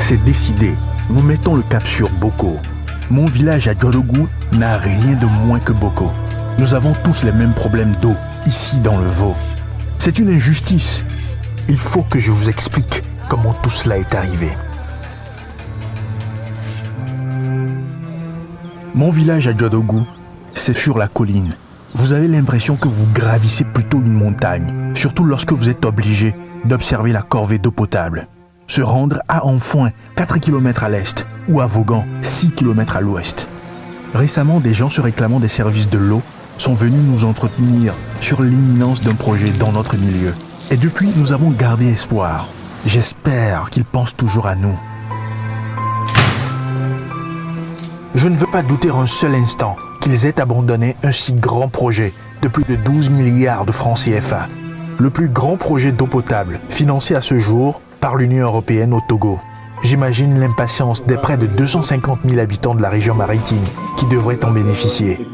C'est décidé, nous mettons le cap sur Boko. Mon village à Djolougou n'a rien de moins que Boko. Nous avons tous les mêmes problèmes d'eau, ici dans le Vaud. C'est une injustice. Il faut que je vous explique comment tout cela est arrivé. Mon village à Djolougou, c'est sur la colline. Vous avez l'impression que vous gravissez plutôt une montagne, surtout lorsque vous êtes obligé d'observer la corvée d'eau potable. Se rendre à Enfoin, 4 km à l'est, ou à Vaughan, 6 km à l'ouest. Récemment, des gens se réclamant des services de l'eau sont venus nous entretenir sur l'imminence d'un projet dans notre milieu. Et depuis, nous avons gardé espoir. J'espère qu'ils pensent toujours à nous. Je ne veux pas douter un seul instant qu'ils aient abandonné un si grand projet de plus de 12 milliards de francs CFA. Le plus grand projet d'eau potable financé à ce jour par l'Union européenne au Togo. J'imagine l'impatience des près de 250 000 habitants de la région maritime qui devraient en bénéficier.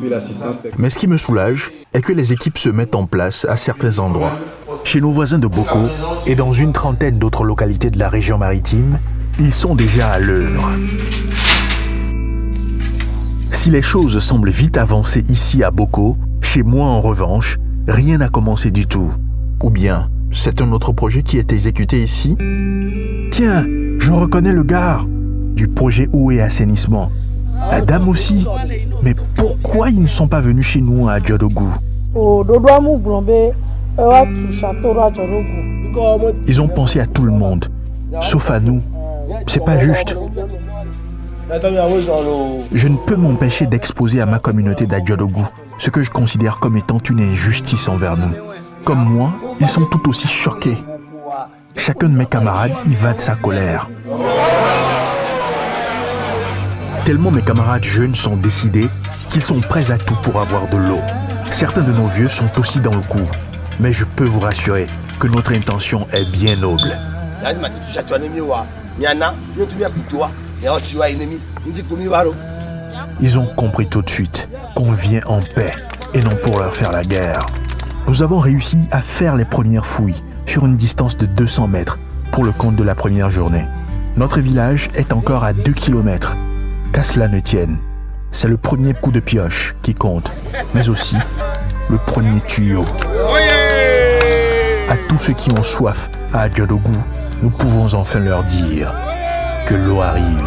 Mais ce qui me soulage est que les équipes se mettent en place à certains endroits. Chez nos voisins de Boko et dans une trentaine d'autres localités de la région maritime, ils sont déjà à l'œuvre. Si les choses semblent vite avancer ici à Boko, chez moi en revanche, rien n'a commencé du tout. Ou bien, c'est un autre projet qui est exécuté ici? Tiens, je reconnais le gars du projet eau et assainissement. Adam aussi. Mais pourquoi ils ne sont pas venus chez nous à Djolougou? Ils ont pensé à tout le monde, sauf à nous. C'est pas juste. Je ne peux m'empêcher d'exposer à ma communauté d'Adjolougou ce que je considère comme étant une injustice envers nous. Comme moi, ils sont tout aussi choqués. Chacun de mes camarades y va de sa colère. Tellement mes camarades jeunes sont décidés qu'ils sont prêts à tout pour avoir de l'eau. Certains de nos vieux sont aussi dans le coup. Mais je peux vous rassurer que notre intention est bien noble. Ils ont compris tout de suite qu'on vient en paix et non pour leur faire la guerre. Nous avons réussi à faire les premières fouilles sur une distance de 200 mètres pour le compte de la première journée. Notre village est encore à 2 km. Qu'à cela ne tienne, c'est le premier coup de pioche qui compte, mais aussi le premier tuyau. À tous ceux qui ont soif à Djolougou, nous pouvons enfin leur dire que l'eau arrive.